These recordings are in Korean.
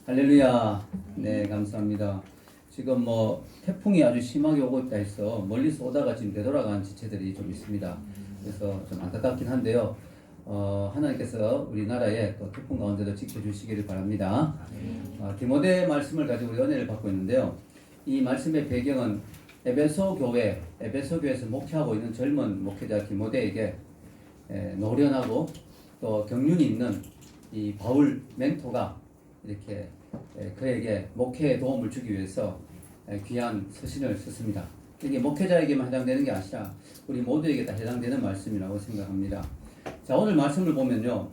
할렐루야. 네, 감사합니다. 지금 태풍이 아주 심하게 오고 있다 해서 멀리서 오다가 지금 되돌아간 지체들이 좀 있습니다. 그래서 좀 안타깝긴 한데요. 하나님께서 우리나라에 또 태풍 가운데도 지켜주시기를 바랍니다. 디모데 말씀을 가지고 우리 은혜를 받고 있는데요. 이 말씀의 배경은 에베소 교회에서 목회하고 있는 젊은 목회자 디모데에게 노련하고 또 경륜이 있는 이 바울 멘토가 이렇게 그에게 목회에 도움을 주기 위해서 귀한 서신을 썼습니다. 이게 목회자에게만 해당되는 게 아니라 우리 모두에게 다 해당되는 말씀이라고 생각합니다. 자, 오늘 말씀을 보면요,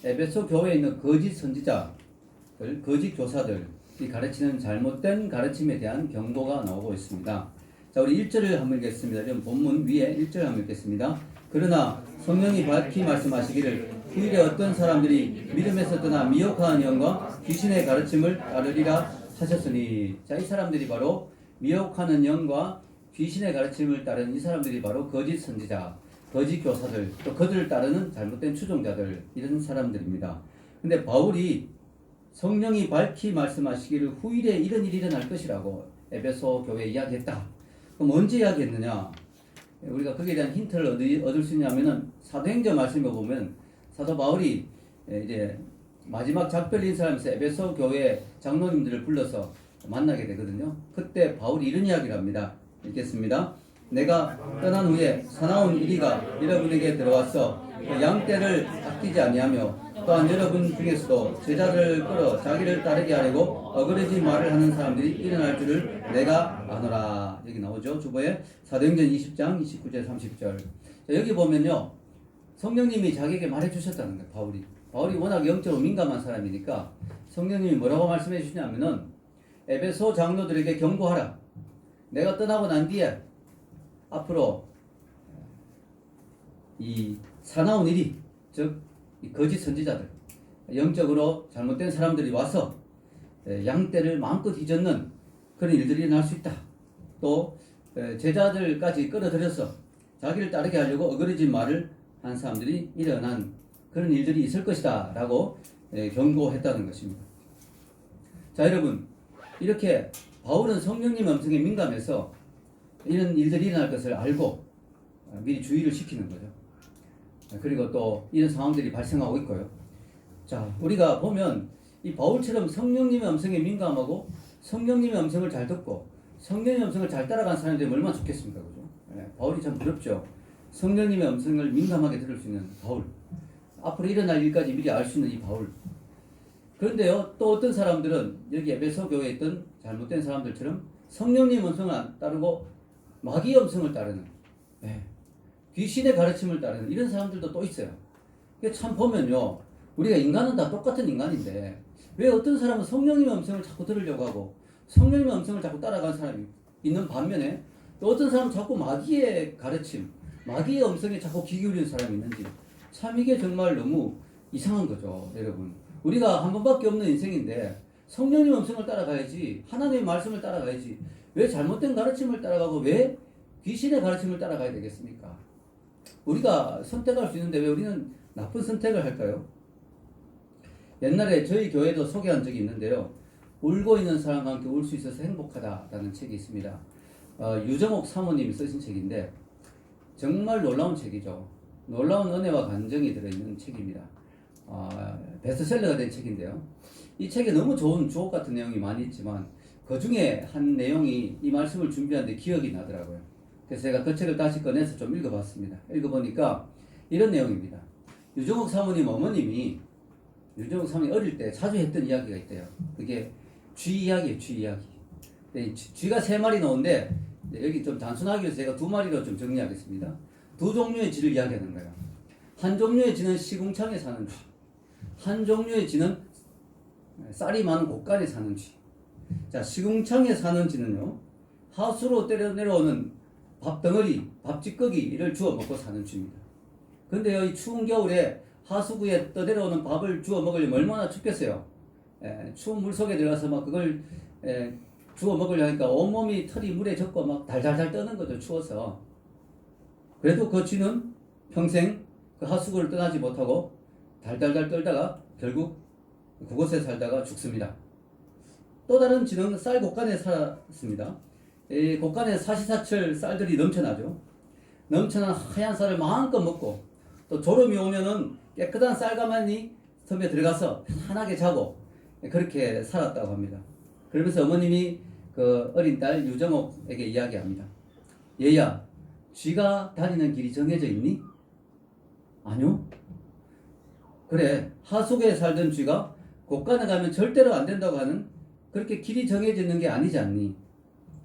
에베소 교회에 있는 거짓 선지자들, 거짓 교사들이 가르치는 잘못된 가르침에 대한 경고가 나오고 있습니다. 자, 우리 1절을 한번 읽겠습니다. 지금 본문 위에 1절 한번 읽겠습니다. 그러나 성령이 밝히 말씀하시기를 후일에 어떤 사람들이 믿음에서 떠나 미혹하는 영과 귀신의 가르침을 따르리라 하셨으니, 자, 이 사람들이 바로 미혹하는 영과 귀신의 가르침을 따르는 이 사람들이 바로 거짓 선지자, 거짓 교사들, 또 그들을 따르는 잘못된 추종자들, 이런 사람들입니다. 근데 바울이 성령이 밝히 말씀하시기를 후일에 이런 일이 일어날 것이라고 에베소 교회에 이야기했다. 그럼 언제 이야기했느냐? 우리가 거기에 대한 힌트를 얻을 수 있냐면은 사도행전 말씀을 보면 사도 바울이 이제 마지막 작별 인사하면서 에베소 교회 장로님들을 불러서 만나게 되거든요. 그때 바울이 이런 이야기를 합니다. 읽겠습니다. 내가 떠난 후에 사나운 이리가 여러분에게 들어와서 양떼를 아끼지 아니하며 또한 여러분 중에서도 제자를 끌어 자기를 따르게 하려고 어그러지 말을 하는 사람들이 일어날 줄을 내가 아노라. 여기 나오죠. 주보에 사도행전 20장 29절 30절. 자, 여기 보면요, 성령님이 자기에게 말해 주셨다는 거예요. 바울이 워낙 영적으로 민감한 사람이니까 성령님이 뭐라고 말씀해 주시냐면은 에베소 장로들에게 경고하라. 내가 떠나고 난 뒤에 앞으로 이 사나운 일이, 즉 이 거짓 선지자들, 영적으로 잘못된 사람들이 와서 양떼를 마음껏 뒤젓는 그런 일들이 일어날 수 있다. 또 제자들까지 끌어들여서 자기를 따르게 하려고 어그러진 말을 한 사람들이 일어난 그런 일들이 있을 것이다 라고 경고했다는 것입니다. 자, 여러분, 이렇게 바울은 성령님 음성에 민감해서 이런 일들이 일어날 것을 알고 미리 주의를 시키는 거죠. 그리고 또 이런 상황들이 발생하고 있고요. 자, 우리가 보면 이 바울처럼 성령님의 음성에 민감하고 성령님의 음성을 잘 듣고 성령님의 음성을 잘 따라간 사람들이 얼마나 좋겠습니까? 그죠? 바울이 참 부럽죠. 성령님의 음성을 민감하게 들을 수 있는 바울. 앞으로 일어날 일까지 미리 알 수 있는 이 바울. 그런데요, 또 어떤 사람들은 여기 에베소 교회에 있던 잘못된 사람들처럼 성령님 음성을 안 따르고 마귀의 음성을 따르는, 귀신의 가르침을 따르는 이런 사람들도 또 있어요. 참 보면요, 우리가 인간은 다 똑같은 인간인데 왜 어떤 사람은 성령님의 음성을 자꾸 들으려고 하고 성령님의 음성을 자꾸 따라가는 사람이 있는 반면에 또 어떤 사람은 자꾸 마귀의 가르침, 마귀의 음성에 자꾸 귀 기울이는 사람이 있는지, 참 이게 정말 너무 이상한 거죠. 여러분, 우리가 한 번밖에 없는 인생인데 성령님의 음성을 따라가야지, 하나님의 말씀을 따라가야지, 왜 잘못된 가르침을 따라가고 왜 귀신의 가르침을 따라가야 되겠습니까? 우리가 선택할 수 있는데 왜 우리는 나쁜 선택을 할까요? 옛날에 저희 교회도 소개한 적이 있는데요, 울고 있는 사람과 함께 울 수 있어서 행복하다라는 책이 있습니다. 유정옥 사모님이 쓰신 책인데 정말 놀라운 책이죠. 놀라운 은혜와 감정이 들어있는 책입니다. 베스트셀러가 된 책인데요, 이 책에 너무 좋은 주옥 같은 내용이 많이 있지만 그 중에 한 내용이 이 말씀을 준비하는데 기억이 나더라고요. 그래서 제가 그 책을 다시 꺼내서 좀 읽어봤습니다. 읽어보니까 이런 내용입니다. 유정옥 사모님 어머님이 어릴 때 자주 했던 이야기가 있대요. 그게 쥐 이야기예요. 쥐 이야기. 쥐가 3마리 나오는데 여기 좀 단순하기 위해서 제가 2마리로 좀 정리하겠습니다. 2종류의 쥐를 이야기하는 거예요. 한 종류의 쥐는 시궁창에 사는 쥐, 한 종류의 쥐는 쌀이 많은 곳간에 사는 쥐. 자, 시궁창에 사는 쥐는요, 하수로 때려 내려오는 밥덩어리, 밥찌꺼기를 주워 먹고 사는 쥐입니다. 근데요, 이 추운 겨울에 하수구에 떠내려오는 밥을 주워 먹으려면 얼마나 춥겠어요. 추운 물 속에 들어가서 막 그걸 주워 먹으려 하니까 온몸이 털이 물에 젖고 막 달달달 떠는 거죠, 추워서. 그래도 그 쥐는 평생 그 하수구를 떠나지 못하고 달달달 떨다가 결국 그곳에 살다가 죽습니다. 또 다른 쥐는 쌀 곳간에 살았습니다. 이 곳간에 사시사철 쌀들이 넘쳐나죠. 넘쳐난 하얀 쌀을 마음껏 먹고 또 졸음이 오면은 깨끗한 쌀가마니 섬에 들어가서 편안하게 자고 그렇게 살았다고 합니다. 그러면서 어머님이 그 어린 딸 유정옥에게 이야기합니다. 얘야, 쥐가 다니는 길이 정해져 있니? 아니요. 그래, 하속에 살던 쥐가 곳간에 가면 절대로 안 된다고 하는 그렇게 길이 정해져 있는 게 아니지 않니?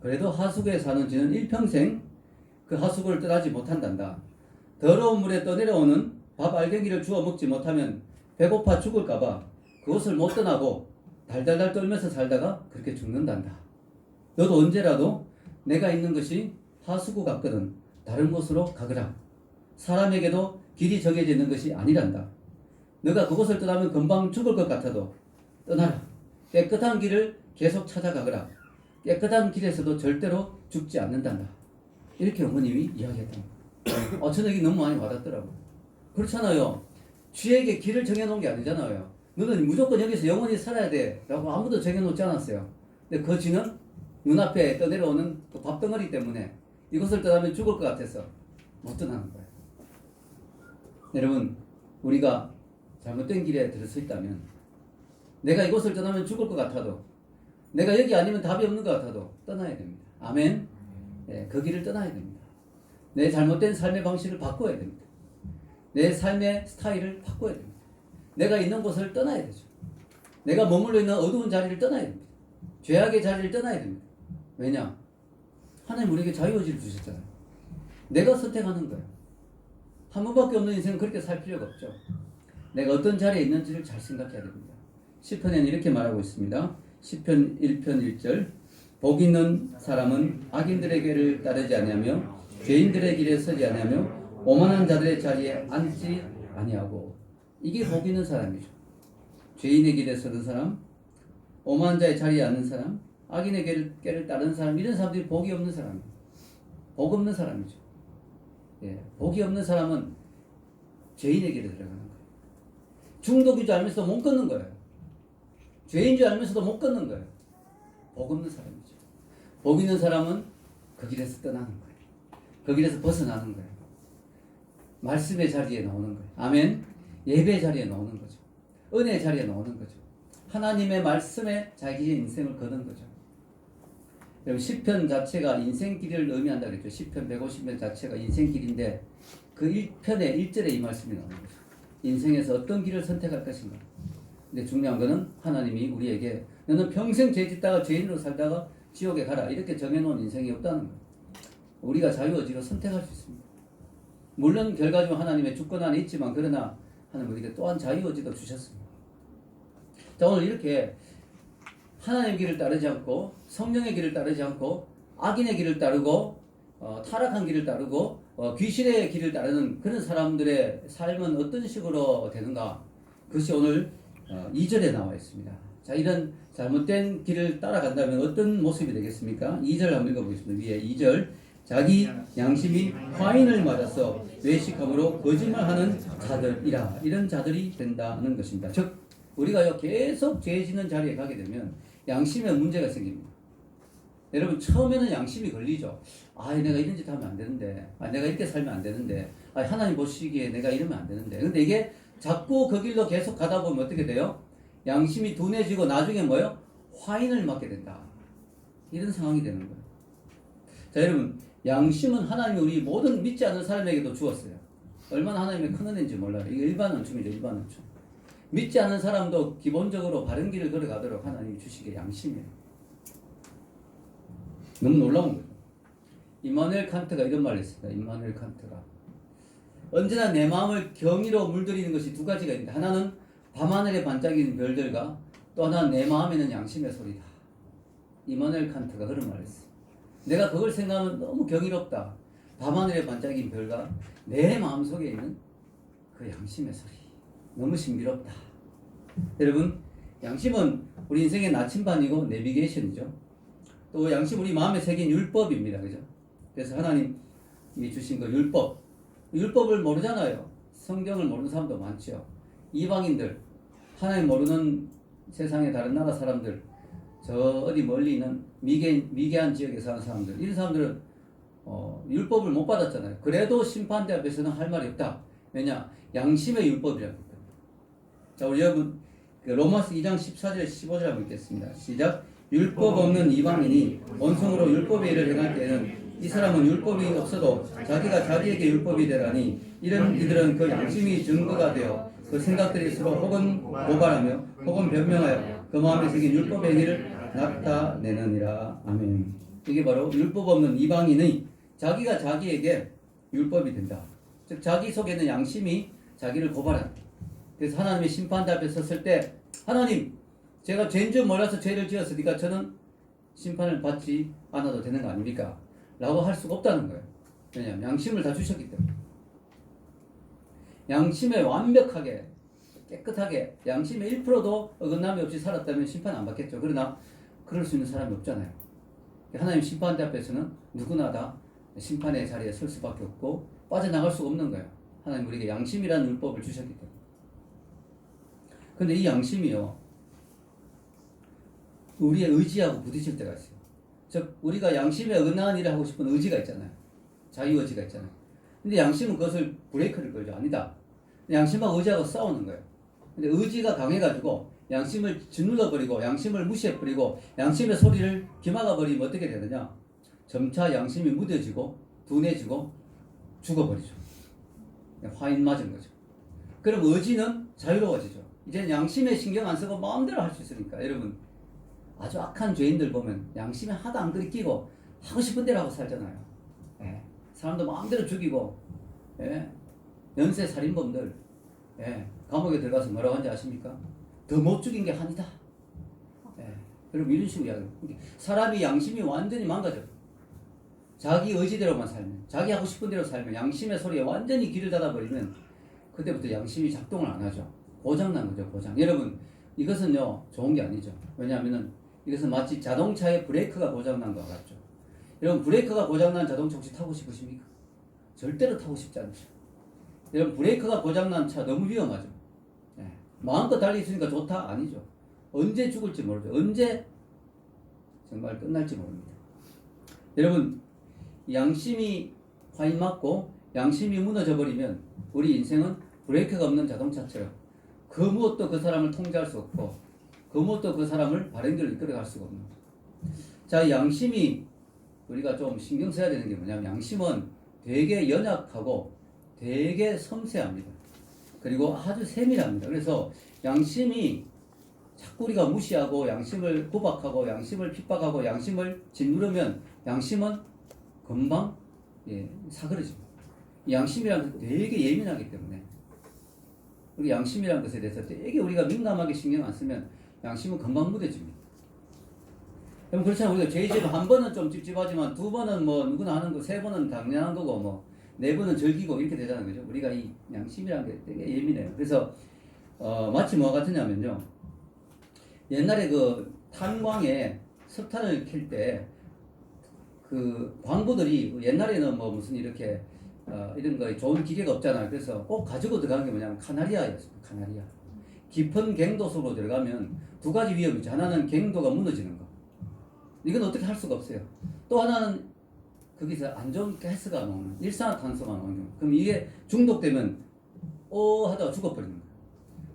그래도 하수구에 사는 쥐는 일평생 그 하수구를 떠나지 못한단다. 더러운 물에 떠내려오는 밥 알갱이를 주워 먹지 못하면 배고파 죽을까봐 그곳을 못 떠나고 달달달 떨면서 살다가 그렇게 죽는단다. 너도 언제라도 내가 있는 것이 하수구 같거든 다른 곳으로 가거라. 사람에게도 길이 정해져 있는 것이 아니란다. 너가 그곳을 떠나면 금방 죽을 것 같아도 떠나라. 깨끗한 길을 계속 찾아가거라. 깨끗한 길에서도 절대로 죽지 않는단다. 이렇게 어머님이 이야기했던 거예요. 저는 이게 너무 많이 와닿더라고요. 그렇잖아요. 쥐에게 길을 정해놓은 게 아니잖아요. 너는 무조건 여기서 영원히 살아야 돼 라고 아무도 정해놓지 않았어요. 근데 그 쥐는 눈앞에 떠내려오는 그 밥덩어리 때문에 이곳을 떠나면 죽을 것 같아서 못 떠나는 거예요. 여러분, 우리가 잘못된 길에 들을 수 있다면 내가 이곳을 떠나면 죽을 것 같아도 내가 여기 아니면 답이 없는 것 같아도 떠나야 됩니다. 아멘. 네, 그 길을 떠나야 됩니다. 내 잘못된 삶의 방식을 바꿔야 됩니다. 내 삶의 스타일을 바꿔야 됩니다. 내가 있는 곳을 떠나야 되죠. 내가 머물러 있는 어두운 자리를 떠나야 됩니다. 죄악의 자리를 떠나야 됩니다. 왜냐? 하나님 우리에게 자유의지를 주셨잖아요. 내가 선택하는 거예요. 한 번밖에 없는 인생은 그렇게 살 필요가 없죠. 내가 어떤 자리에 있는지를 잘 생각해야 됩니다. 시편에는 이렇게 말하고 있습니다. 시편 1편 1절 복 있는 사람은 악인들의 길을 따르지 아니하며 죄인들의 길에 서지 아니하며 오만한 자들의 자리에 앉지 아니하고. 이게 복 있는 사람이죠. 죄인의 길에 서는 사람, 오만한 자의 자리에 앉는 사람, 악인의 길을 따르는 사람, 이런 사람들이 복이 없는 사람이에요. 복 없는 사람이죠. 예, 복이 없는 사람은 죄인의 길에 들어가는 거예요. 중독인 줄 알면서도 못 끊는 거예요. 죄인 줄 알면서도 못 끊는 거예요. 복 없는 사람이죠. 복 있는 사람은 그 길에서 떠나는 거예요. 그 길에서 벗어나는 거예요. 말씀의 자리에 나오는 거예요. 아멘. 예배의 자리에 나오는 거죠. 은혜의 자리에 나오는 거죠. 하나님의 말씀에 자기의 인생을 거는 거죠. 여러분, 시편 자체가 인생길을 의미한다 그랬죠. 시편 150편 자체가 인생길인데 그 1편의 1절에 이 말씀이 나오는 거죠. 인생에서 어떤 길을 선택할 것인가. 근데 중요한 거는 하나님이 우리에게 너는 평생 죄 짓다가 죄인으로 살다가 지옥에 가라 이렇게 정해놓은 인생이 없다는 거예요. 우리가 자유의지로 선택할 수 있습니다. 물론 결과적으로 하나님의 주권 안에 있지만 그러나 하나님 우리에게 또한 자유의지도 주셨습니다. 자, 오늘 이렇게 하나님의 길을 따르지 않고 성령의 길을 따르지 않고 악인의 길을 따르고 타락한 길을 따르고 귀신의 길을 따르는 그런 사람들의 삶은 어떤 식으로 되는가? 그것이 오늘 2절에 나와 있습니다. 자, 이런 잘못된 길을 따라간다면 어떤 모습이 되겠습니까? 2절 한번 읽어보겠습니다. 위에 2절 자기 양심이 화인을 맞아서 외식함으로 거짓말하는 자들이라 이런 자들이 된다는 것입니다. 즉 우리가 계속 죄 짓는 자리에 가게 되면 양심에 문제가 생깁니다. 여러분 처음에는 양심이 걸리죠. 내가 이런 짓 하면 안 되는데, 내가 이렇게 살면 안 되는데, 하나님 보시기에 내가 이러면 안 되는데. 근데 이게 자꾸 그 길로 계속 가다 보면 어떻게 돼요? 양심이 둔해지고 나중에 뭐예요? 화인을 맞게 된다. 이런 상황이 되는 거예요. 자, 여러분 양심은 하나님이 우리 모든 믿지 않는 사람에게도 주었어요. 얼마나 하나님의 큰 은혜인지 몰라요. 이게 일반 은총이죠. 일반 은총. 믿지 않는 사람도 기본적으로 바른 길을 걸어가도록 하나님이 주시기에 양심이에요. 너무 놀라운 거죠. 임마누엘 칸트가 이런 말을 했습니다. 임마누엘 칸트가 언제나 내 마음을 경의로 물들이는 것이 두 가지가 있는데 하나는 밤하늘에 반짝이는 별들과 또 하나는 내 마음에는 양심의 소리다. 임마누엘 칸트가 그런 말을 했어요. 내가 그걸 생각하면 너무 경이롭다. 밤하늘에 반짝이는 별과 내 마음속에 있는 그 양심의 소리. 너무 신비롭다. 여러분, 양심은 우리 인생의 나침반이고 내비게이션이죠. 또 양심 우리 마음에 새긴 율법입니다. 그죠? 그래서 하나님이 주신 그 율법을 모르잖아요. 성경을 모르는 사람도 많죠. 이방인들, 하나님 모르는 세상의 다른 나라 사람들, 저 어디 멀리 있는 미개한 지역에 사는 사람들, 이런 사람들은 율법을 못 받았잖아요. 그래도 심판대 앞에서는 할 말이 없다. 왜냐? 양심의 율법이라고 했거든요. 자, 우리 여러분 그 로마서 2장 14절 15절 한번 읽겠습니다. 시작. 율법 없는 이방인이 온성으로 율법의 일을 행할 때에는 이 사람은 율법이 없어도 자기가 자기에게 율법이 되라니 이런 이들은 그 양심이 증거가 되어 그 생각들이 서로 혹은 고발하며 혹은 변명하여 그 마음에 새긴 율법의 행위를 나타내느니라. 아멘. 이게 바로 율법 없는 이방인의 자기가 자기에게 율법이 된다. 즉 자기 속에 있는 양심이 자기를 고발한다. 그래서 하나님의 심판대 앞에 섰을 때 하나님, 제가 죄인 줄 몰라서 죄를 지었으니까 저는 심판을 받지 않아도 되는 거 아닙니까? 라고 할 수가 없다는 거예요. 왜냐하면 양심을 다 주셨기 때문에. 양심에 완벽하게 깨끗하게 양심의 1%도 어긋남이 없이 살았다면 심판 안 받겠죠. 그러나 그럴 수 있는 사람이 없잖아요. 하나님 심판대 앞에서는 누구나 다 심판의 자리에 설 수밖에 없고 빠져나갈 수가 없는 거예요. 하나님 우리에게 양심이라는 율법을 주셨기 때문에. 근데 이 양심이요, 우리의 의지하고 부딪힐 때가 있어요. 즉 우리가 양심에 어긋나는 일을 하고 싶은 의지가 있잖아요. 자유의지가 있잖아요. 근데 양심은 그것을 브레이크를 걸죠. 아니다. 양심하고 의지하고 싸우는 거예요. 근데 의지가 강해가지고 양심을 짓눌러버리고 양심을 무시해버리고 양심의 소리를 기막아버리면 어떻게 되느냐? 점차 양심이 무뎌지고 둔해지고 죽어버리죠. 화인 맞은 거죠. 그럼 의지는 자유로워지죠. 이제는 양심에 신경 안 쓰고 마음대로 할 수 있으니까. 여러분 아주 악한 죄인들 보면 양심에 하도 안 들이키고 하고 싶은 대로 하고 살잖아요. 예. 사람도 마음대로 죽이고, 예. 연쇄 살인범들, 예. 감옥에 들어가서 뭐라고 하는지 아십니까? 더 못 죽인 게 한이다. 예. 여러분 이런 식으로 이야기해요. 사람이 양심이 완전히 망가져. 자기 의지대로만 살면, 자기 하고 싶은 대로 살면, 양심의 소리에 완전히 귀를 닫아버리면 그때부터 양심이 작동을 안 하죠. 고장난 거죠, 고장. 여러분 이것은요 좋은 게 아니죠. 왜냐하면은 이것은 마치 자동차의 브레이크가 고장난 것 같죠. 여러분 브레이크가 고장난 자동차 혹시 타고 싶으십니까? 절대로 타고 싶지 않죠. 여러분 브레이크가 고장난 차 너무 위험하죠. 예. 마음껏 달리있으니까 좋다? 아니죠. 언제 죽을지 모르죠. 언제 정말 끝날지 모릅니다. 여러분 양심이 화인 맞고 양심이 무너져 버리면 우리 인생은 브레이크가 없는 자동차처럼 그 무엇도 그 사람을 통제할 수 없고 그 무엇도 그 사람을 바른 길로 이끌어갈 수가 없는 거죠. 자, 양심이 우리가 좀 신경 써야 되는 게 뭐냐면 양심은 되게 연약하고 되게 섬세합니다. 그리고 아주 세밀합니다. 그래서 양심이 자꾸 우리가 무시하고 양심을 구박하고 양심을 핍박하고 양심을 짓누르면 양심은 금방 사그러집니다. 양심이라는 게 되게 예민하기 때문에 우리 양심이라는 것에 대해서 되게 우리가 민감하게 신경 안 쓰면 양심은 금방 무뎌집니다. 그럼 그렇잖아요. 우리가 죄지을 한 번은 좀 찝찝하지만 두 번은 뭐 누구나 하는 거, 세 번은 당연한 거고 뭐 네 번은 즐기고 이렇게 되잖아요. 그죠? 우리가 이 양심이라는 게 되게 예민해요. 그래서 마치 뭐가 같으냐면요. 옛날에 그 탄광에 석탄을 캘 때 그 광부들이 옛날에는 뭐 무슨 이렇게 이런 거 좋은 기계가 없잖아요. 그래서 꼭 가지고 들어가는 게 뭐냐면 카나리아였습니다. 카나리아. 깊은 갱도 속으로 들어가면 두 가지 위험이 있죠. 하나는 갱도가 무너지는 거. 이건 어떻게 할 수가 없어요. 또 하나는 거기서 안 좋은 가스가 나오는 일산화탄소가 나오는 거. 그럼 이게 중독되면 하다가 죽어버리는 거예요.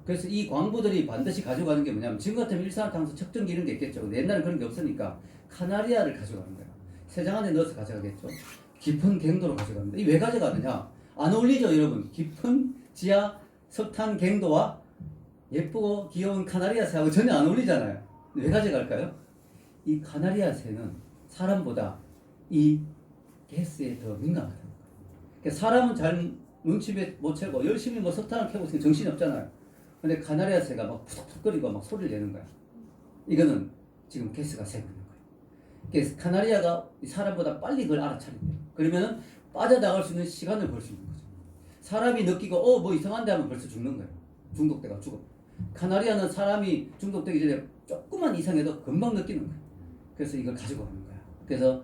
그래서 이 광부들이 반드시 가져가는 게 뭐냐면 지금 같으면 일산화탄소 측정기 이런 게 있겠죠. 근데 옛날엔 그런 게 없으니까 카나리아를 가져가는 거예요. 세장 안에 넣어서 가져가겠죠. 깊은 갱도로 가져갑니다. 이 왜 가져가느냐? 안 어울리죠, 여러분. 깊은 지하 석탄 갱도와 예쁘고 귀여운 카나리아 새하고 전혀 안 어울리잖아요. 왜 가져갈까요? 이 카나리아 새는 사람보다 이 가스에 더 민감하다는 거예요. 그러니까 사람은 잘 눈치 못 채고 열심히 뭐 석탄을 캐고 있으면 정신이 없잖아요. 근데 카나리아 새가 막 푸석푸석거리고 막 소리를 내는 거야. 이거는 지금 가스가 새고 있는 거예요. 그래서 카나리아가 사람보다 빨리 그걸 알아차린대요. 그러면은 빠져나갈 수 있는 시간을 벌 수 있는 거죠. 사람이 느끼고 뭐 이상한데 하면 벌써 죽는 거예요. 중독돼가 죽어. 카나리아는 사람이 중독되기 전에 조금만 이상해도 금방 느끼는 거예요. 그래서 이걸 가지고 가는 거야. 그래서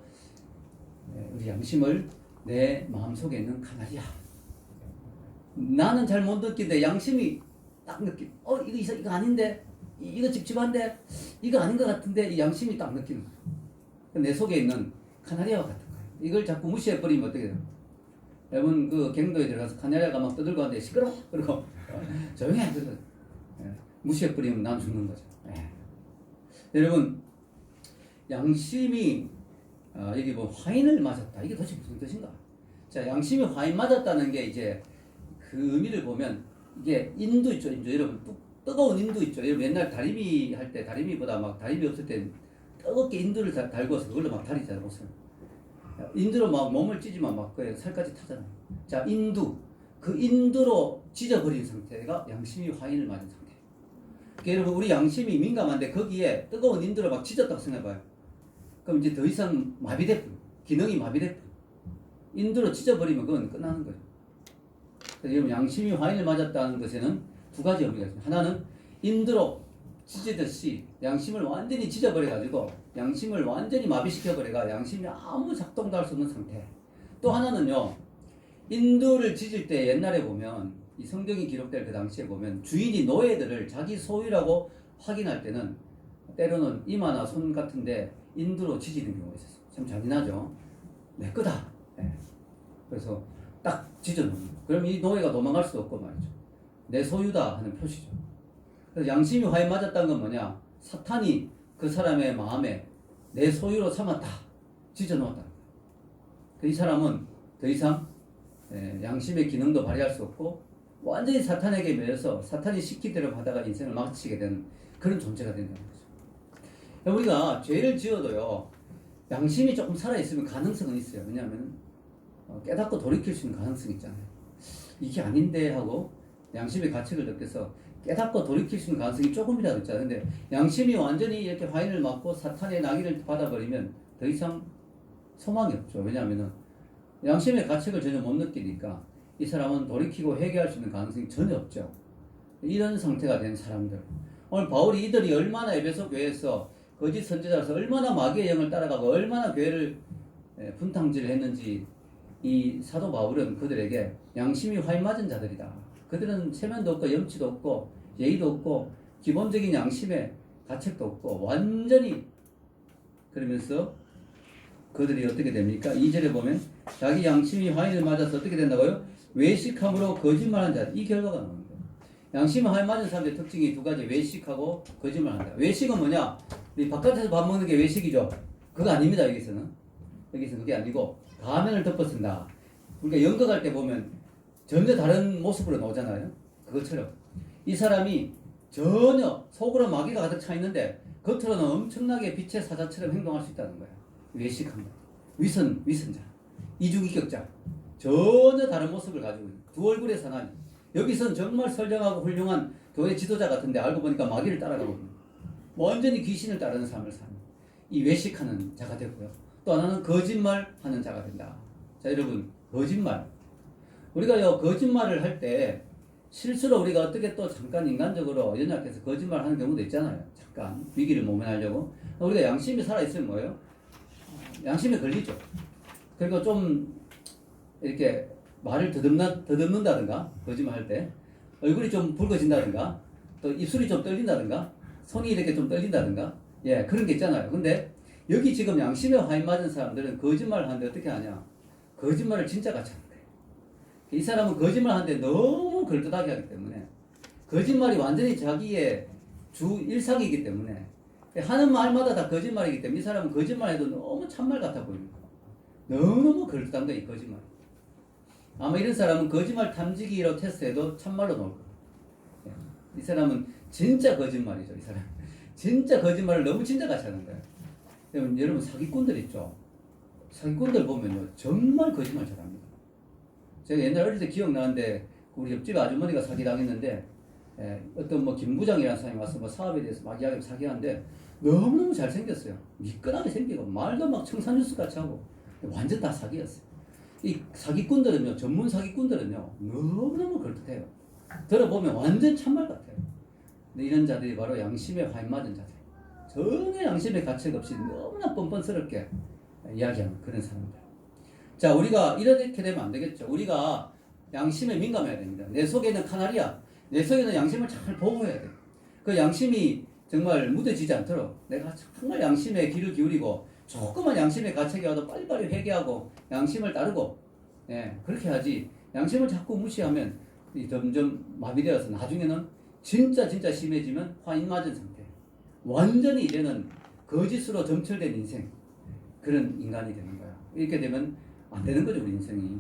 우리 양심을 내 마음속에 있는 카나리아. 나는 잘 못 느끼는데 양심이 딱 느끼. 이거 아닌데 이거 찝찝한데 이거 아닌 것 같은데 이 양심이 딱 느끼는 거예요. 내 속에 있는 카나리아와 같은 거예요. 이걸 자꾸 무시해버리면 어떻게 돼요? 여러분 그 갱도에 들어가서 카나리아가 막 떠들고 하는데 시끄러워 그러고 조용히 해 그러고 무시해버리면 난 죽는 거죠. 여러분 양심이 여기 뭐 화인을 맞았다 이게 도대체 무슨 뜻인가? 자 양심이 화인 맞았다는 게 이제 그 의미를 보면 이게 인두 있죠 인두 여러분 뜨거운 인두 있죠 여러분 옛날 다리미 할 때 다리미보다 막 다리미 없을 때 뜨겁게 인두를 달궈서 그걸로 막 다리잖아요 옷을 인두로 막 몸을 찢으면 막 그 살까지 타잖아요. 자 인두 그 인두로 찢어버린 상태가 양심이 화인을 맞은 상태. 그러니까 여러분 우리 양심이 민감한데 거기에 뜨거운 인두로 막 찢었다고 생각해봐요. 그럼 이제 더 이상 마비돼 기능이 마비돼 인두로 찢어버리면 그건 끝나는 거죠. 그래서 여러분 양심이 화인을 맞았다는 것에는 두 가지 의미가 있습니다. 하나는 인두로 찢듯이 양심을 완전히 찢어버려가지고 양심을 완전히 마비시켜버려가 양심이 아무 작동도 할 수 없는 상태. 또 하나는요 인두를 찢을 때 옛날에 보면 이 성경이 기록될 그 당시에 보면 주인이 노예들을 자기 소유라고 확인할 때는 때로는 이마나 손 같은데 인두로 찢는 경우가 있었어요. 참 잔인하죠. 내 거다. 그래서 딱 찢어놓는 거예요. 그럼 이 노예가 도망갈 수 없고 말이죠. 내 소유다 하는 표시죠. 그래서 양심이 화인 맞았다는 건 뭐냐? 사탄이 그 사람의 마음에 내 소유로 삼았다. 찢어놓았다. 이 사람은 더 이상 양심의 기능도 발휘할 수 없고 완전히 사탄에게 매여서 사탄이 시키대로 하다가 인생을 마치게 되는 그런 존재가 된다는 거죠. 우리가 죄를 지어도요 양심이 조금 살아있으면 가능성은 있어요. 왜냐하면 깨닫고 돌이킬 수 있는 가능성이 있잖아요. 이게 아닌데 하고 양심의 가책을 느껴서 깨닫고 돌이킬 수 있는 가능성이 조금이라도 있잖아요. 근데 양심이 완전히 이렇게 화인을 맞고 사탄의 낙인을 받아버리면 더 이상 소망이 없죠. 왜냐하면 양심의 가책을 전혀 못 느끼니까 이 사람은 돌이키고 회개할 수 있는 가능성이 전혀 없죠. 이런 상태가 된 사람들. 오늘 바울이 이들이 얼마나 에베소 교회에서 거짓 선지자로서 얼마나 마귀의 영을 따라가고 얼마나 교회를 분탕질을 했는지 이 사도 바울은 그들에게 양심이 화인 맞은 자들이다. 그들은 체면도 없고 염치도 없고 예의도 없고 기본적인 양심의 가책도 없고 완전히 그러면서 그들이 어떻게 됩니까? 2절에 보면 자기 양심이 화인을 맞아서 어떻게 된다고요? 외식함으로 거짓말한 자. 이 결과가 나오는 거예요. 양심이 화인 맞은 사람들의 특징이 두 가지. 외식하고 거짓말한다. 외식은 뭐냐? 우리 바깥에서 밥 먹는 게 외식이죠. 그거 아닙니다. 여기서는 그게 아니고 가면을 덮어 쓴다. 우리가 연극할 때 보면 전혀 다른 모습으로 나오잖아요. 그것처럼 이 사람이 전혀 속으로 마귀가 가득 차 있는데 겉으로는 엄청나게 빛의 사자처럼 행동할 수 있다는 거예요. 외식합니다. 위선자, 이중인격자, 전혀 다른 모습을 가지고 있는 두 얼굴의 사나이. 여기서는 정말 선량하고 훌륭한 교회 지도자 같은데 알고 보니까 마귀를 따라가고 있는 완전히 귀신을 따르는 삶을 사는 이 외식하는 자가 되고요. 또 하나는 거짓말하는 자가 된다. 자 여러분 거짓말. 우리가 거짓말을 할 때 실수로 우리가 어떻게 또 잠깐 인간적으로 연약해서 거짓말하는 경우도 있잖아요. 잠깐 위기를 모면하려고. 우리가 양심이 살아있으면 뭐예요? 양심에 걸리죠. 그리고 좀 이렇게 말을 더듬는다든가 거짓말할 때 얼굴이 좀 붉어진다든가 또 입술이 좀 떨린다든가 손이 이렇게 좀 떨린다든가 그런 게 있잖아요. 근데 여기 지금 양심에 화인 맞은 사람들은 거짓말을 하는데 어떻게 하냐? 거짓말을 진짜 같이 하는 거예요. 이 사람은 거짓말 하는데 너무 걸듯하게 하기 때문에 거짓말이 완전히 자기의 주 일상이기 때문에 하는 말마다 다 거짓말이기 때문에 이 사람은 거짓말해도 너무 참말 같아 보입니다. 너무너무 걸듯한 거예요, 이 거짓말. 아마 이런 사람은 거짓말 탐지기로 테스트해도 참말로 나올 거예요. 이 사람은 진짜 거짓말이죠, 이 사람. 진짜 거짓말을 너무 진짜 같이 하는 거예요. 여러분 사기꾼들 있죠? 사기꾼들 보면요, 정말 거짓말 잘합니다. 제가 옛날 어릴 때 기억나는데 우리 옆집 아주머니가 사기당했는데 어떤 뭐 김 부장이라는 사람이 와서 뭐 사업에 대해서 막 이야기하고 사기하는데 너무너무 잘생겼어요. 미끈하게 생기고 말도 막 청산유수 같이 하고 완전 다 사기였어요. 이 사기꾼들은요, 전문 사기꾼들은요 너무너무 걸듯해요. 들어보면 완전 참말 같아요. 근데 이런 자들이 바로 양심에 화인 맞은 자들. 전혀 양심의 가책 없이 너무나 뻔뻔스럽게 이야기하는 그런 사람들. 자, 우리가 이렇게 되면 안 되겠죠. 우리가 양심에 민감해야 됩니다. 내 속에 있는 카나리아, 내 속에 있는 양심을 잘 보호해야 돼요. 그 양심이 정말 무뎌지지 않도록 내가 정말 양심에 귀를 기울이고 조그만 양심의 가책이 와도 빨리빨리 회개하고 양심을 따르고 예, 그렇게 하지 양심을 자꾸 무시하면 점점 마비되어서 나중에는 진짜 심해지면 화인 맞은 상태 완전히 이제는 거짓으로 점철된 인생 그런 인간이 되는 거야. 이렇게 되면 안 되는 거죠 우리 인생이.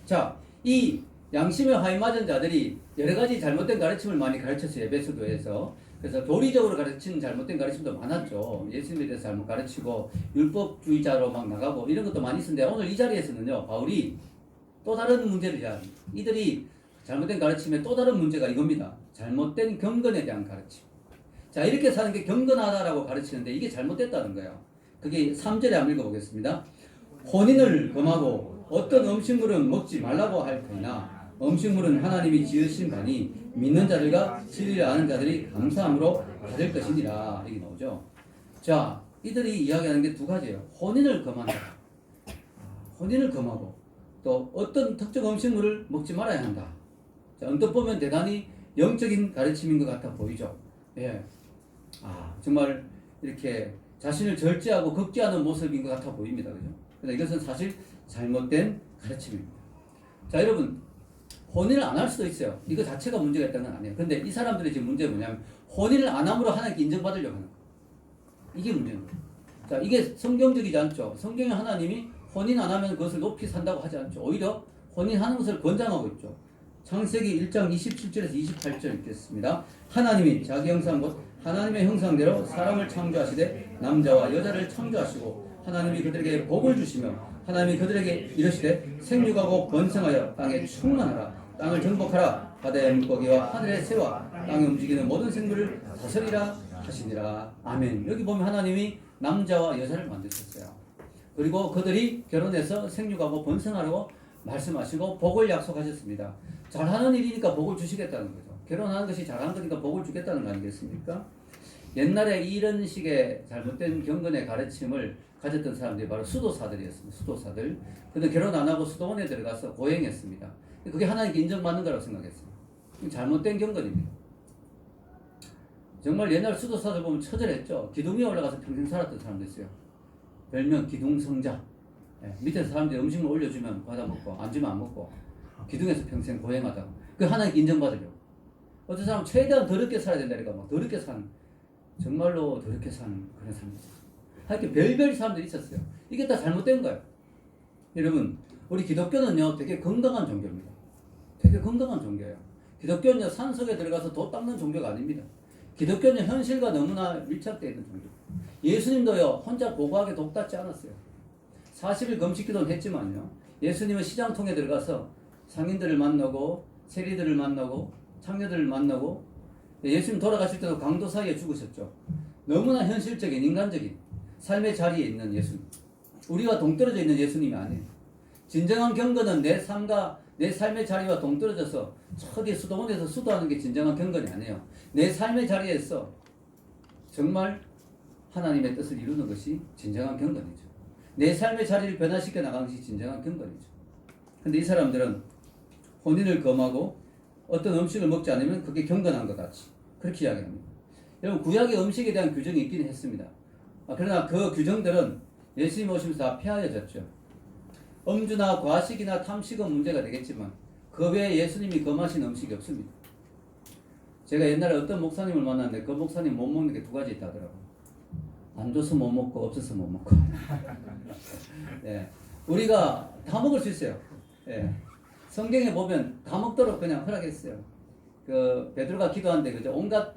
자, 이 양심의 화인 맞은 자들이 여러 가지 잘못된 가르침을 많이 가르쳤어요. 에베소도에서. 그래서 도리적으로 가르치는 잘못된 가르침도 많았죠. 예수님에 대해서 잘못 가르치고 율법주의자로 막 나가고 이런 것도 많이 있었는데 오늘 이 자리에서는요. 바울이 또 다른 문제를 이야기합니다. 이들이 잘못된 가르침의 또 다른 문제가 이겁니다. 잘못된 경건에 대한 가르침. 자, 이렇게 사는 게 경건하다라고 가르치는데 이게 잘못됐다는 거예요. 그게 3절에 한번 읽어보겠습니다. 혼인을 금하고 어떤 음식물은 먹지 말라고 할 터이나 음식물은 하나님이 지으신 바니 믿는 자들과 진리를 아는 자들이 감사함으로 받을 것이니라. 이게 나오죠. 자, 이들이 이야기하는 게 두 가지예요. 혼인을 금한다. 혼인을 금하고 또 어떤 특정 음식물을 먹지 말아야 한다. 자, 언뜻 보면 대단히 영적인 가르침인 것 같아 보이죠. 예. 정말 이렇게 자신을 절제하고 극제하는 모습인 것 같아 보입니다. 그죠? 근데 이것은 사실 잘못된 가르침입니다. 자, 여러분, 혼인을 안 할 수도 있어요. 이거 자체가 문제가 있다는 건 아니에요. 근데 이 사람들의 지금 문제는 뭐냐면, 혼인을 안 함으로 하나님께 인정받으려고 하는 거예요. 이게 문제입니다. 자, 이게 성경적이지 않죠. 성경에 하나님이 혼인 안 하면 그것을 높이 산다고 하지 않죠. 오히려 혼인하는 것을 권장하고 있죠. 창세기 1장 27절에서 28절 읽겠습니다. 하나님이 자기 형상 곧 하나님의 형상대로 사람을 창조하시되 남자와 여자를 창조하시고 하나님이 그들에게 복을 주시며 하나님이 그들에게 이르시되 생육하고 번성하여 땅에 충만하라 땅을 정복하라 바다의 물고기와 하늘의 새와 땅에 움직이는 모든 생물을 다스리라 하시니라. 아멘. 여기 보면 하나님이 남자와 여자를 만드셨어요. 그리고 그들이 결혼해서 생육하고 번성하라고 말씀하시고 복을 약속하셨습니다. 잘하는 일이니까 복을 주시겠다는 거죠. 결혼하는 것이 잘하는 거니까 복을 주겠다는 거 아니겠습니까? 옛날에 이런 식의 잘못된 경건의 가르침을 가졌던 사람들이 바로 수도사들이었습니다. 수도사들. 그들은 결혼 안 하고 수도원에 들어가서 고행했습니다. 그게 하나님께 인정받는 거라고 생각했어요. 잘못된 경건입니다. 정말 옛날 수도사들 보면 처절했죠. 기둥 위에 올라가서 평생 살았던 사람도 있어요. 별명 기둥성자. 밑에서 사람들이 음식을 올려주면 받아먹고 안 주면 안 먹고 기둥에서 평생 고행하다가 그 하나님께 인정받으려고. 어떤 사람은 최대한 더럽게 살아야 된다니까 막 더럽게 사는 정말로 더럽게 사는 그런 사람들 있어요. 하여튼 별별 사람들이 있었어요. 이게 다 잘못된 거예요. 여러분 우리 기독교는요 되게 건강한 종교입니다. 되게 건강한 종교예요. 기독교는요 산속에 들어가서 도 닦는 종교가 아닙니다. 기독교는 현실과 너무나 밀착되어 있는 종교. 예수님도요 혼자 고고하게 독닦지 않았어요. 40일 금식기도는 했지만요 예수님은 시장통에 들어가서 상인들을 만나고 세리들을 만나고 창녀들을 만나고 예수님 돌아가실 때도 강도 사이에 죽으셨죠. 너무나 현실적인 인간적인 삶의 자리에 있는 예수님. 우리와 동떨어져 있는 예수님이 아니에요. 진정한 경건은 내 삶과 내 삶의 자리와 동떨어져서 저기 수도원에서 수도하는 게 진정한 경건이 아니에요. 내 삶의 자리에서 정말 하나님의 뜻을 이루는 것이 진정한 경건이죠. 내 삶의 자리를 변화시켜 나가는 것이 진정한 경건이죠. 근데 이 사람들은 혼인을 금하고 어떤 음식을 먹지 않으면 그게 경건한 것 같이 그렇게 이야기합니다. 여러분 구약의 음식에 대한 규정이 있긴 했습니다. 그러나 그 규정들은 예수님 오시면서 다 폐하여졌죠. 음주나 과식이나 탐식은 문제가 되겠지만 그 외에 예수님이 금하신 음식이 없습니다. 제가 옛날에 어떤 목사님을 만났는데 그 목사님 못 먹는 게 두 가지 있다더라고요. 안 줘서 못 먹고 없어서 못 먹고. 예, 우리가 다 먹을 수 있어요. 예, 성경에 보면 다 먹도록 그냥 허락했어요. 그 베드로가 기도하는데 그죠? 온갖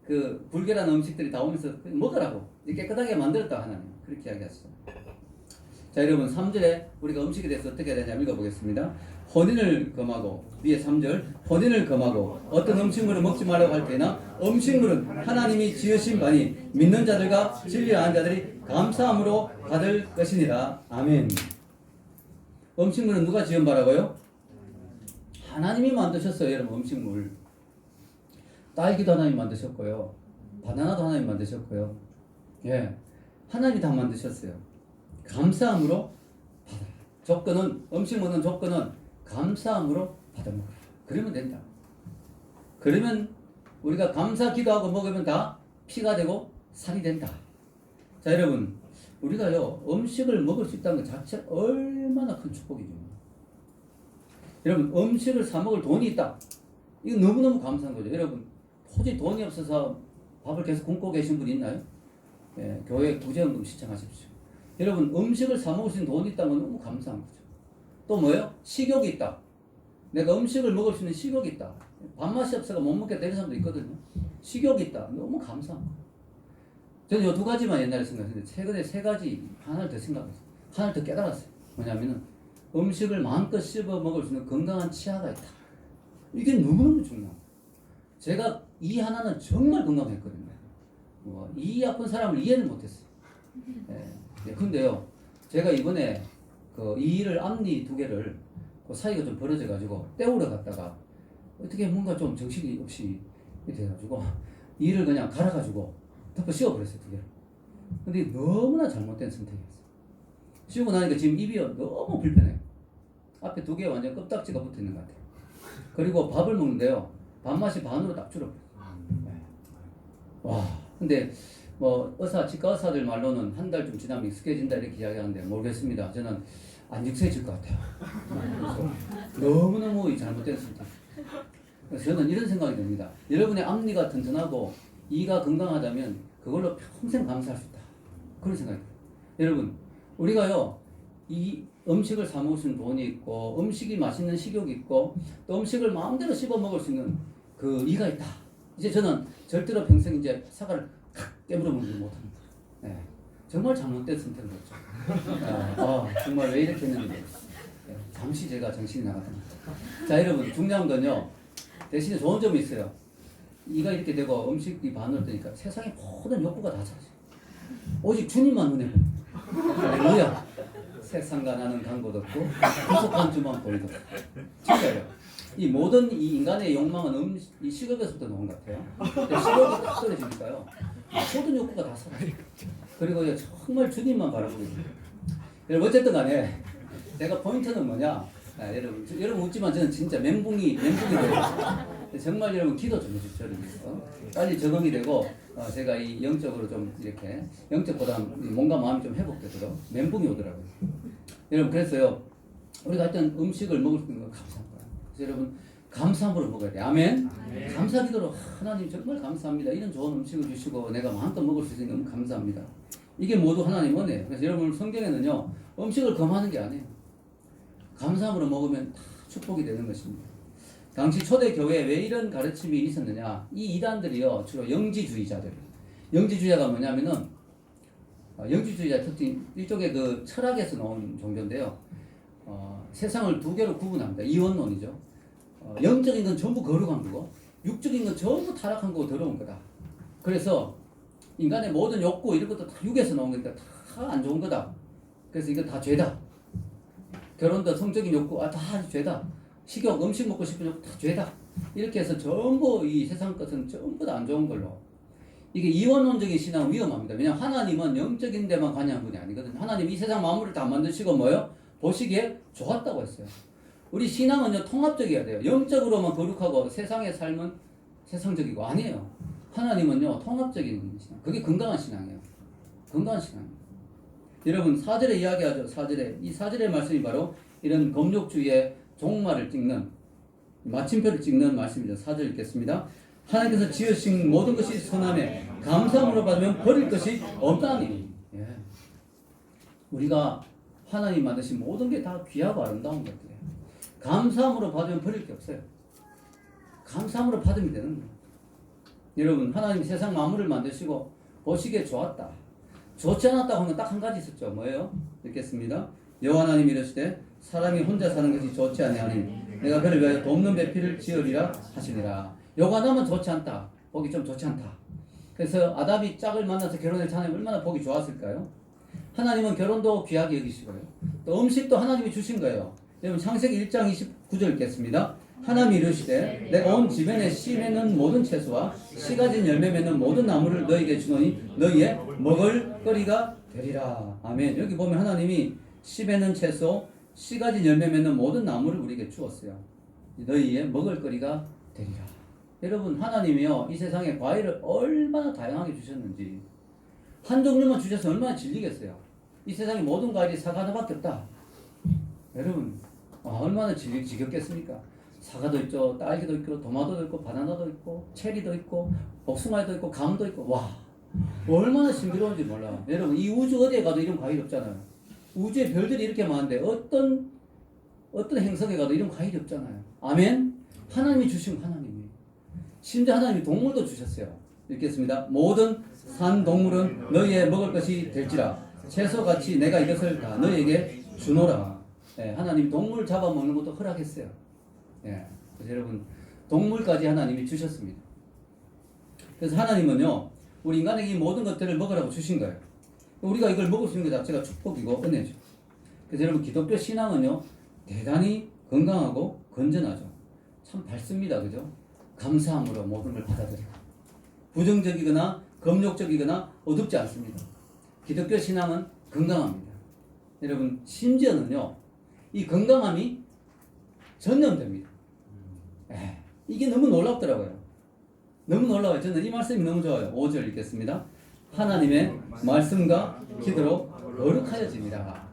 그 불결한 음식들이 다 오면서 먹으라고 깨끗하게 만들었다 하나님 그렇게 이야기했어요. 자 여러분 3절에 우리가 음식에 대해서 어떻게 해야 되냐 읽어보겠습니다. 혼인을 금하고 위에 3절 혼인을 금하고 어떤 음식물을 먹지 말라고 할 때나 음식물은 하나님이 지으신 바니 믿는 자들과 진리를 아는 자들이 감사함으로 받을 것이니라. 아멘. 음식물은 누가 지은 바라고요? 하나님이 만드셨어요. 여러분 음식물 딸기도 하나님 만드셨고요 바나나도 하나님 만드셨고요 예, 하나님이 다 만드셨어요. 감사함으로 받아라. 조건은 음식 먹는 조건은 감사함으로 받아먹어라. 그러면 된다. 그러면 우리가 감사 기도하고 먹으면 다 피가 되고 살이 된다. 자, 여러분, 우리가요, 음식을 먹을 수 있다는 것 자체 얼마나 큰 축복이죠. 여러분, 음식을 사 먹을 돈이 있다. 이거 너무너무 감사한 거죠. 여러분, 도저히 돈이 없어서 밥을 계속 굶고 계신 분 있나요? 예, 교회 구제연금 시청하십시오. 여러분, 음식을 사 먹을 수 있는 돈이 있다는 건 너무 감사한 거죠. 또 뭐예요? 식욕이 있다. 내가 음식을 먹을 수 있는 식욕이 있다. 밥맛이 없어서 못 먹겠다 이런 사람도 있거든요. 식욕이 있다. 너무 감사한 거예요. 저는 이 두 가지만 옛날에 생각했는데 최근에 세 가지 하나를 더 생각했어요. 하나를 더 깨달았어요. 뭐냐면은 음식을 마음껏 씹어 먹을 수 있는 건강한 치아가 있다. 이게 너무너무 중요해요. 제가 이 하나는 정말 건강했거든요. 이 아픈 사람을 이해를 못했어요. 예, 근데요, 제가 이번에 이 일을 앞니 두 개를 그 사이가 좀 벌어져가지고 떼우러 갔다가 어떻게 뭔가 좀 정신이 없이 돼가지고 이를 그냥 갈아가지고 덮어 씌워버렸어요, 두 개를. 근데 너무나 잘못된 선택이었어요. 씌우고 나니까 지금 입이 너무 불편해요. 앞에 두 개 완전 껍딱지가 붙어 있는 것 같아요. 그리고 밥을 먹는데요, 밥맛이 반으로 딱 줄어버려요. 와, 근데 뭐 치과 의사들 말로는 한 달 좀 지나면 익숙해진다 이렇게 이야기하는데 모르겠습니다. 저는 안 익숙해질 것 같아요. 그래서 너무너무 잘못된 선택. 그래서 저는 이런 생각이 듭니다. 여러분의 앞니가 튼튼하고 이가 건강하다면 그걸로 평생 감사할 수 있다. 그런 생각이 들어요. 여러분, 우리가요, 이 음식을 사 먹을 수 있는 돈이 있고, 음식이 맛있는 식욕이 있고, 또 음식을 마음대로 씹어 먹을 수 있는 그 이가 있다. 이제 저는 절대로 평생 이제 사과를 깨물어 먹지 못합니다. 네. 정말 잘못된 선택을 했죠. 정말 왜 이렇게 했는지 모르겠어요. 네. 잠시 제가 정신이 나갔습니다. 자, 여러분, 중요한 건요, 대신에 좋은 점이 있어요. 이가 이렇게 되고 음식이 반으로 되니까 세상의 모든 욕구가 다 사라져요. 오직 주님만 눈에 보입니다. 할렐루야. 세상과 나는 간곳 없고 구속한 주만 보이도록. 진짜요. 이 모든 이 인간의 욕망은 이 식욕에서부터 나온 것 같아요. 식욕이 딱 떨어지니까요, 모든 욕구가 다 사라져요. 그리고 정말 주님만 바라보고 있어요. 여러분, 어쨌든 간에 제가 포인트는 뭐냐, 여러분 웃지만 저는 진짜 멘붕이 돼요. 정말 여러분 기도 좀 해주십시오. 빨리 적응이 되고 제가 이 영적으로 좀 이렇게 영적보다 몸과 마음이 좀 회복되도록 멘붕이 오더라고요. 여러분, 그래서요, 우리가 하여튼 음식을 먹을 수 있는 건 감사한 거예요. 그래서 여러분, 감사함으로 먹어야 돼요. 아멘. 감사 기도로 하나님 정말 감사합니다. 이런 좋은 음식을 주시고 내가 마음껏 먹을 수 있으니 너무 감사합니다. 이게 모두 하나님 은혜예요. 그래서 여러분, 성경에는요, 음식을 금하는 게 아니에요. 감사함으로 먹으면 다 축복이 되는 것입니다. 당시 초대 교회에 왜 이런 가르침이 있었느냐? 이 이단들이요, 주로 영지주의자들. 영지주의자가 뭐냐면은, 영지주의자 특징, 일종의 그 철학에서 나온 종교인데요. 세상을 두 개로 구분합니다. 이원론이죠. 영적인 건 전부 거룩한 거고, 육적인 건 전부 타락한 거고 더러운 거다. 그래서 인간의 모든 욕구, 이런 것도 다 육에서 나온 거니까 다 안 좋은 거다. 그래서 이거 다 죄다. 결혼도 성적인 욕구, 다 죄다. 식욕, 음식 먹고 싶은 욕구 다 죄다. 이렇게 해서 전부 이 세상 것은 전부 다 안 좋은 걸로. 이게 이원론적인 신앙은 위험합니다. 왜냐하면 하나님은 영적인 데만 관여한 분이 아니거든요. 하나님 이 세상 만물을 다 만드시고 뭐요? 보시기에 좋았다고 했어요. 우리 신앙은요, 통합적이어야 돼요. 영적으로만 거룩하고 세상의 삶은 세상적이고 아니에요. 하나님은요, 통합적인 신앙. 그게 건강한 신앙이에요. 건강한 신앙이에요. 여러분, 4절에 이야기하죠. 4절에. 이 4절의 말씀이 바로 이런 검욕주의의 종말을 찍는, 마침표를 찍는 말씀이죠. 4절 읽겠습니다. 하나님께서 지으신 모든 것이 선함에 감사함으로 받으면 버릴 것이 없다니. 예. 우리가 하나님 만드신 모든 게 다 귀하고 아름다운 것들이에요. 감사함으로 받으면 버릴 게 없어요. 감사함으로 받으면 되는 거예요. 여러분, 하나님 세상 만물을 만드시고 보시기에 좋았다. 좋지 않았다고 하는 건 딱 한 가지 있었죠. 뭐예요? 읽겠습니다. 여호와 하나님이 이르시되 사람이 혼자 사는 것이 좋지 아니하니 내가 그를 위하여 돕는 배필을 지으리라 하시니라. 여호와 나면 좋지 않다. 보기 좀 좋지 않다. 그래서 아담이 짝을 만나서 결혼해서 하나님 얼마나 보기 좋았을까요? 하나님은 결혼도 귀하게 여기시고요. 또 음식도 하나님이 주신 거예요. 여러분, 창세기 1장 29절 읽겠습니다. 하나님이 이르시되 내가 온 지면에 씨 맺는 모든 채소와 씨 가진 열매 맺는 모든 나무를 너희에게 주노니 너희의 먹을 거리가 되리라. 아멘. 여기 보면 하나님이 씨 맺는 채소, 씨 가진 열매 맺는 모든 나무를 우리에게 주었어요. 너희의 먹을 거리가 되리라. 여러분 하나님이요 이 세상에 과일을 얼마나 다양하게 주셨는지 한 종류만 주셔서 얼마나 질리겠어요. 이 세상에 모든 과일이 사과 하나밖에 없다. 여러분 얼마나 지겹겠습니까? 사과도 있죠, 딸기도 있고, 토마토도 있고, 바나나도 있고, 체리도 있고, 복숭아도 있고, 감도 있고. 와 얼마나 신비로운지 몰라. 여러분 이 우주 어디에 가도 이런 과일이 없잖아요. 우주에 별들이 이렇게 많은데 어떤 행성에 가도 이런 과일이 없잖아요. 아멘. 하나님이 주신 하나님이 심지어 하나님이 동물도 주셨어요. 읽겠습니다. 모든 산 동물은 너희의 먹을 것이 될지라 채소같이 내가 이것을 다 너희에게 주노라. 예, 하나님이 동물 잡아먹는 것도 허락했어요. 예, 그래서 여러분 동물까지 하나님이 주셨습니다. 그래서 하나님은요 우리 인간에게 이 모든 것들을 먹으라고 주신 거예요. 우리가 이걸 먹을 수 있는 것 자체가 축복이고 은혜죠. 그래서 여러분 기독교 신앙은요 대단히 건강하고 건전하죠. 참 밝습니다. 그죠? 감사함으로 모든 걸 받아들이고 부정적이거나 검욕적이거나 어둡지 않습니다. 기독교 신앙은 건강합니다. 여러분 심지어는요 이 건강함이 전염됩니다. 이게 너무 놀랍더라고요. 너무 놀라워요. 저는 이 말씀이 너무 좋아요. 5절 읽겠습니다. 하나님의 말씀과 기도로 거룩하여집니다.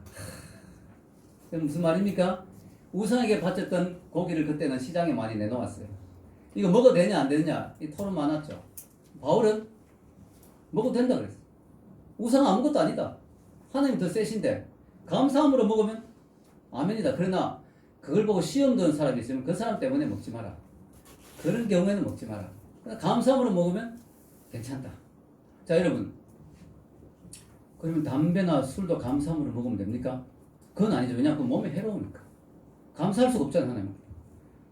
무슨 말입니까? 우상에게 바쳤던 고기를 그때는 시장에 많이 내놓았어요. 이거 먹어도 되냐 안 되느냐 이 토론 많았죠. 바울은 먹어도 된다 그랬어요. 우상은 아무것도 아니다. 하나님 더 세신데 감사함으로 먹으면 아멘이다. 그러나 그걸 보고 시험 드는 사람이 있으면 그 사람 때문에 먹지 마라. 그런 경우에는 먹지 마라. 감사함으로 먹으면 괜찮다. 자 여러분 그러면 담배나 술도 감사함으로 먹으면 됩니까? 그건 아니죠. 왜냐하면 그 몸에 해로우니까. 감사할 수가 없잖아요. 하나님.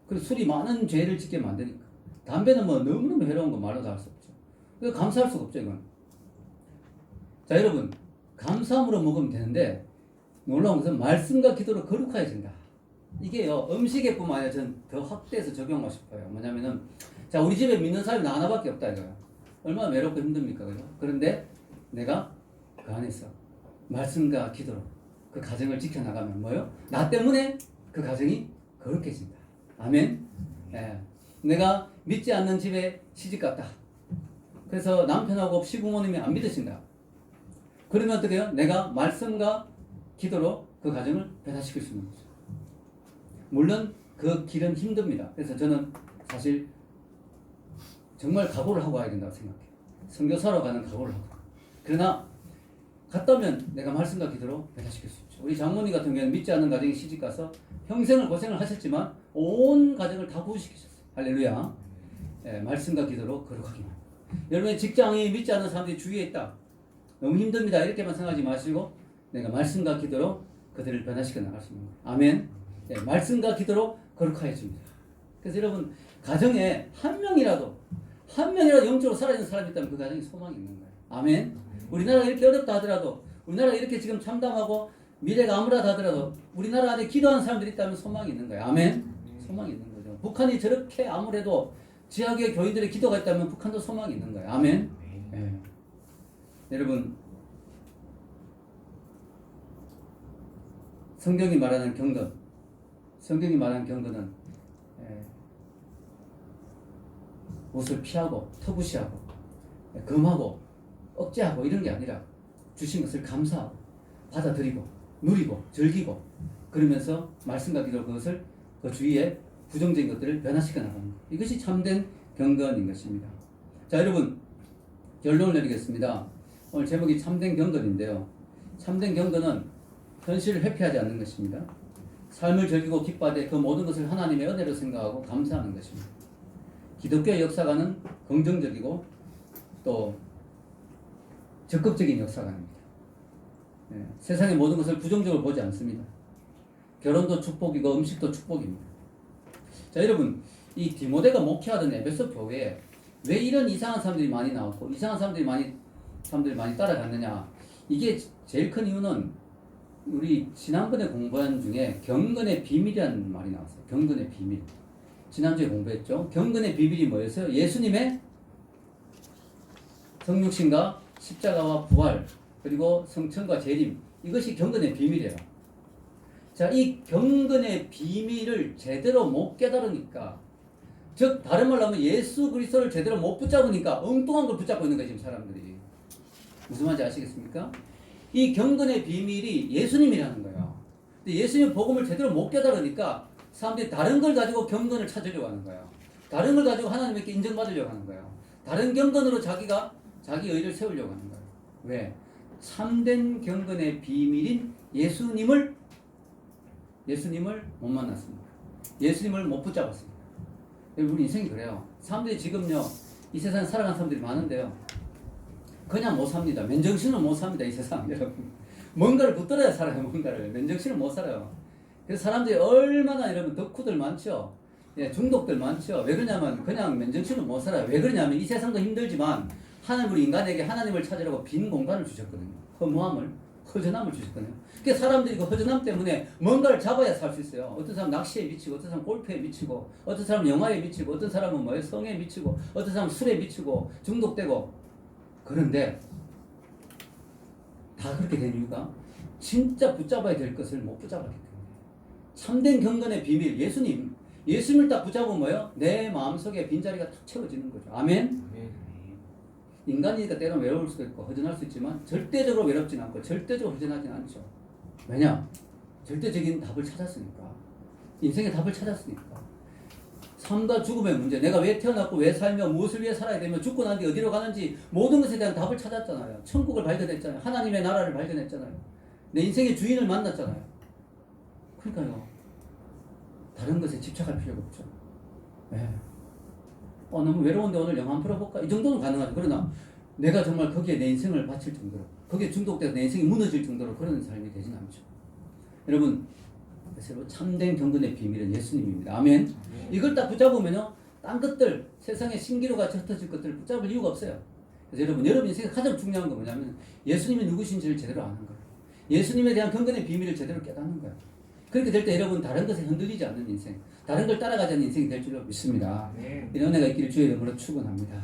그리고 술이 많은 죄를 짓게 만드니까. 담배는 뭐 너무너무 해로운 거 말로도 할 수 없죠. 그래서 감사할 수가 없죠. 이건. 자 여러분 감사함으로 먹으면 되는데 놀라운 것은 말씀과 기도로 거룩해진다. 이게요 음식에 뿐만 아니라 저는 더 확대해서 적용하고 싶어요. 뭐냐면은 자 우리 집에 믿는 사람이 나 하나밖에 없다 이거예요. 얼마나 외롭고 힘듭니까? 그죠? 그런데 내가 그 안에서 말씀과 기도로 그 가정을 지켜나가면 뭐요? 나 때문에 그 가정이 거룩해진다. 아멘. 예. 내가 믿지 않는 집에 시집갔다. 그래서 남편하고 시부모님이 안 믿으신다. 그러면 어떻게 해요? 내가 말씀과 기도로 그 가정을 변화시킬 수 있는 거죠. 물론 그 길은 힘듭니다. 그래서 저는 사실 정말 각오를 하고 와야 된다고 생각해요. 선교사로 가는 각오를 하고. 그러나 갔다 오면 내가 말씀과 기도로 변화시킬 수 있죠. 우리 장모님 같은 경우는 믿지 않는 가정이 시집가서 평생을 고생을 하셨지만 온 가정을 다 구원시키셨어요. 할렐루야. 예, 말씀과 기도로 거룩하기만. 여러분의 직장이 믿지 않는 사람들이 주위에 있다. 너무 힘듭니다. 이렇게만 생각하지 마시고 내가 말씀과 기도로 그들을 변화시켜 나갈 수 있는 거예요. 아멘. 예, 말씀과 기도로 거룩하여집니다. 그래서 여러분 가정에 한 명이라도 영적으로 살아있는 사람이 있다면 그 가정에 소망이 있는 거예요. 아멘. 우리나라가 이렇게 어렵다 하더라도 우리나라가 이렇게 지금 참담하고 미래가 암울하다 하더라도 우리나라 안에 기도하는 사람들이 있다면 소망이 있는 거예요. 아멘. 소망이 있는 거죠. 북한이 저렇게 암울해도 지하교회 교인들의 기도가 있다면 북한도 소망이 있는 거예요. 아멘. 예. 여러분 성경이 말하는 경건은 옷을 피하고 터부시하고 금하고 억제하고 이런 게 아니라 주신 것을 감사하고 받아들이고 누리고 즐기고 그러면서 말씀과 기도로 그것을 그 주위에 부정적인 것들을 변화시켜 나가는 것. 이것이 참된 경건인 것입니다. 자 여러분 결론을 내리겠습니다. 오늘 제목이 참된 경건인데요. 참된 경건은 현실을 회피하지 않는 것입니다. 삶을 즐기고 기뻐하되 그 모든 것을 하나님의 은혜로 생각하고 감사하는 것입니다. 기독교의 역사관은 긍정적이고 또 적극적인 역사관입니다. 예, 세상의 모든 것을 부정적으로 보지 않습니다. 결혼도 축복이고 음식도 축복입니다. 자 여러분 이 디모데가 목회하던 에베소 교회에 왜 이런 이상한 사람들이 많이 나왔고 이상한 사람들이 많이 따라갔느냐. 이게 제일 큰 이유는 우리 지난번에 공부한 중에 경건의 비밀이라는 말이 나왔어요. 경건의 비밀. 지난주에 공부했죠. 경건의 비밀이 뭐였어요? 예수님의 성육신과 십자가와 부활 그리고 성천과 재림. 이것이 경건의 비밀이에요. 자, 이 경건의 비밀을 제대로 못 깨달으니까 즉 다른 말로 하면 예수 그리스도를 제대로 못 붙잡으니까 엉뚱한 걸 붙잡고 있는 거예요 지금 사람들이. 무슨 말인지 아시겠습니까? 이 경건의 비밀이 예수님이라는 거예요. 근데 예수님 복음을 제대로 못 깨달으니까 사람들이 다른 걸 가지고 경건을 찾으려고 하는 거예요. 다른 걸 가지고 하나님께 인정받으려고 하는 거예요. 다른 경건으로 자기가 자기 의를 세우려고 하는 거예요. 왜? 참된 경건의 비밀인 예수님을 못 만났습니다. 예수님을 못 붙잡았습니다. 우리 인생이 그래요. 사람들이 지금요, 이 세상에 살아가는 사람들이 많은데요. 그냥 못 삽니다. 맨정신은 못 삽니다. 이 세상 여러분. 뭔가를 붙들어야 살아요. 뭔가를. 맨정신은 못 살아요. 그래서 사람들이 얼마나 여러분 덕후들 많죠. 예, 중독들 많죠. 왜 그러냐면 그냥 맨정신은 못 살아요. 왜 그러냐면 이 세상도 힘들지만 하나님 우리 인간에게 하나님을 찾으라고 빈 공간을 주셨거든요. 허무함을, 허전함을 주셨거든요. 그러니까 사람들이 그 허전함 때문에 뭔가를 잡아야 살 수 있어요. 어떤 사람은 낚시에 미치고, 어떤 사람은 골프에 미치고, 어떤 사람은 영화에 미치고, 어떤 사람은 뭐에 성에 미치고, 어떤 사람은 술에 미치고, 중독되고. 그런데 다 그렇게 된 이유가 진짜 붙잡아야 될 것을 못 붙잡았기 때문에. 참된 경건의 비밀, 예수님을 딱 붙잡으면 뭐예요? 내 마음속에 빈자리가 탁 채워지는 거죠. 아멘? 인간이니까 때로는 외로울 수도 있고 허전할 수 있지만 절대적으로 외롭진 않고 절대적으로 허전하진 않죠. 왜냐? 절대적인 답을 찾았으니까. 인생의 답을 찾았으니까. 삶과 죽음의 문제, 내가 왜 태어났고 왜 살며 무엇을 위해 살아야 되며 죽고 난 뒤 어디로 가는지 모든 것에 대한 답을 찾았잖아요. 천국을 발견했잖아요. 하나님의 나라를 발견했잖아요. 내 인생의 주인을 만났잖아요. 그러니까요. 다른 것에 집착할 필요가 없죠. 네. 너무 외로운데 오늘 영화 한번 풀어볼까? 이 정도는 가능하죠. 그러나 내가 정말 거기에 내 인생을 바칠 정도로, 거기에 중독돼서 내 인생이 무너질 정도로 그런 삶이 되진 않죠. 여러분, 참된 경건의 비밀은 예수님입니다. 아멘. 이걸 딱 붙잡으면요, 딴 것들, 세상의 신기루 같이 흩어질 것들을 붙잡을 이유가 없어요. 그래서 여러분 인생에 가장 중요한 건 뭐냐면 예수님이 누구신지를 제대로 아는 거예요. 예수님에 대한 경건의 비밀을 제대로 깨닫는 거예요. 그렇게 될 때 여러분 다른 것에 흔들리지 않는 인생, 다른 걸 따라가지 않는 인생이 될 줄로 믿습니다. 이런 은혜가 있기를 주의 이름으로 축원합니다.